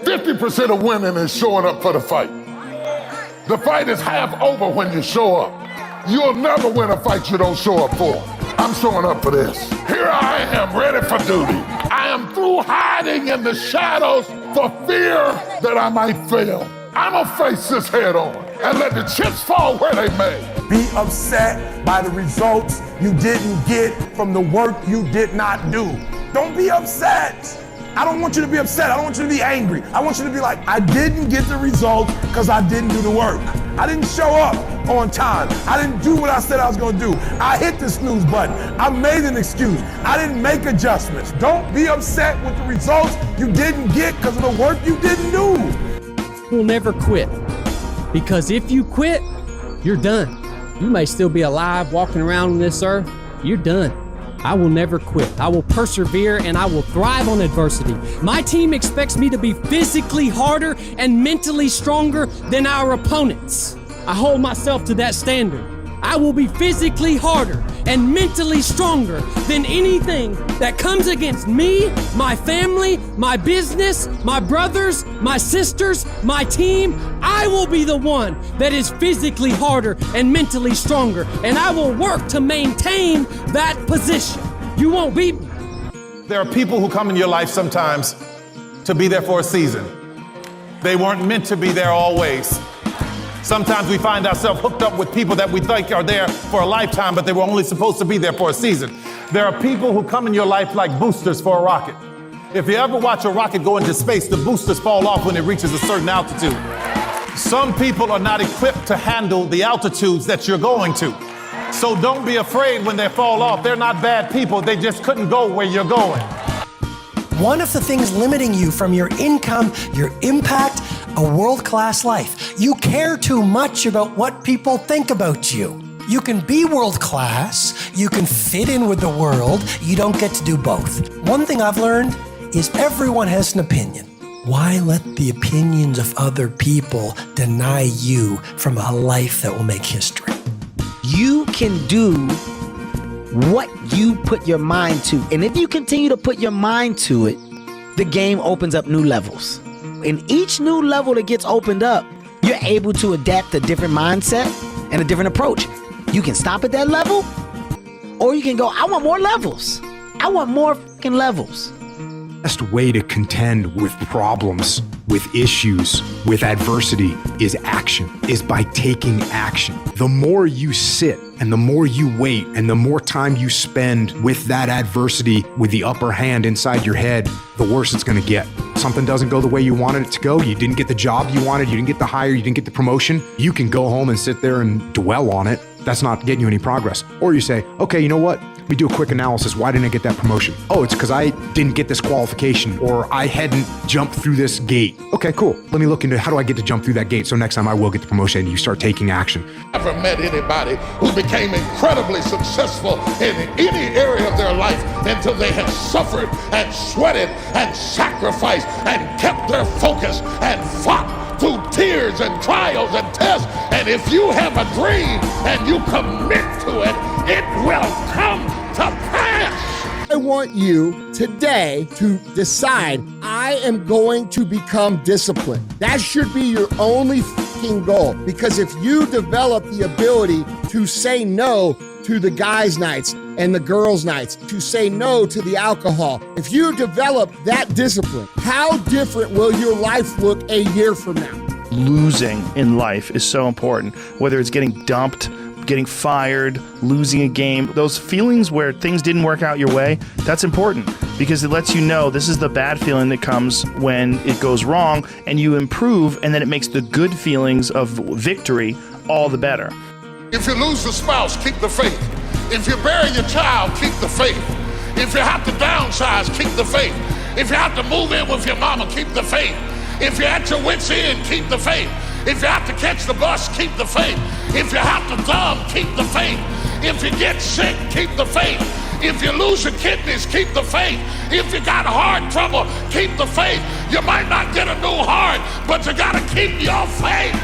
50% of winning is showing up for the fight. The fight is half over when you show up. You'll never win a fight you don't show up for. I'm showing up for this. Here I am, ready for duty. I am through hiding in the shadows for fear that I might fail. I'm gonna face this head on and let the chips fall where they may. Be upset by the results you didn't get from the work you did not do. Don't be upset. I don't want you to be upset. I don't want you to be angry. I want you to be like, I didn't get the results because I didn't do the work. I didn't show up on time. I didn't do what I said I was gonna do. I hit the snooze button. I made an excuse. I didn't make adjustments. Don't be upset with the results you didn't get because of the work you didn't do. You'll never quit, because if you quit, you're done. You may still be alive walking around on this earth. You're done. I will never quit. I will persevere and I will thrive on adversity. My team expects me to be physically harder and mentally stronger than our opponents. I hold myself to that standard. I will be physically harder and mentally stronger than anything that comes against me, my family, my business, my brothers, my sisters, my team. I will be the one that is physically harder and mentally stronger, and I will work to maintain that position. You won't beat me. There are people who come in your life sometimes to be there for a season. They weren't meant to be there always. Sometimes we find ourselves hooked up with people that we think are there for a lifetime, but they were only supposed to be there for a season. There are people who come in your life like boosters for a rocket. If you ever watch a rocket go into space, the boosters fall off when it reaches a certain altitude. Some people are not equipped to handle the altitudes that you're going to. So don't be afraid when they fall off. They're not bad people. They just couldn't go where you're going. One of the things limiting you from your income, your impact, a world-class life. You care too much about what people think about you. You can be world-class, you can fit in with the world, you don't get to do both. One thing I've learned is everyone has an opinion. Why let the opinions of other people deny you from a life that will make history? You can do what you put your mind to. And if you continue to put your mind to it, the game opens up new levels. In each new level that gets opened up, you're able to adapt a different mindset and a different approach. You can stop at that level, or you can go, I want more levels. I want more fucking levels. The best way to contend with problems, with issues, with adversity is action, is by taking action. The more you sit and the more you wait and the more time you spend with that adversity, with the upper hand inside your head, the worse it's gonna get. Something doesn't go the way you wanted it to go, you didn't get the job you wanted, you didn't get the hire, you didn't get the promotion, you can go home and sit there and dwell on it. That's not getting you any progress. Or you say, okay, you know what? We do a quick analysis. Why didn't I get that promotion? Oh, it's because I didn't get this qualification, or I hadn't jumped through this gate. Okay, cool. Let me look into how do I get to jump through that gate so next time I will get the promotion, and you start taking action. I've never met anybody who became incredibly successful in any area of their life until they had suffered and sweated and sacrificed and kept their focus and fought through tears and trials and tests. And if you have a dream and you commit to it, it will come to pass. I want you today to decide, I am going to become disciplined. That should be your only fucking goal. Because if you develop the ability to say no to the guys' nights and the girls' nights, to say no to the alcohol, if you develop that discipline, how different will your life look a year from now? Losing in life is so important, whether it's getting dumped, getting fired, losing a game, those feelings where things didn't work out your way, that's important because it lets you know this is the bad feeling that comes when it goes wrong, and you improve, and then it makes the good feelings of victory all the better. If you lose a spouse, keep the faith. If you bury your child, keep the faith. If you have to downsize, keep the faith. If you have to move in with your mama, keep the faith. If you're at your wit's end, keep the faith. If you have to catch the bus, keep the faith. If you have to dumb, keep the faith. If you get sick, keep the faith. If you lose your kidneys, keep the faith. If you got heart trouble, keep the faith. You might not get a new heart, but you gotta keep your faith.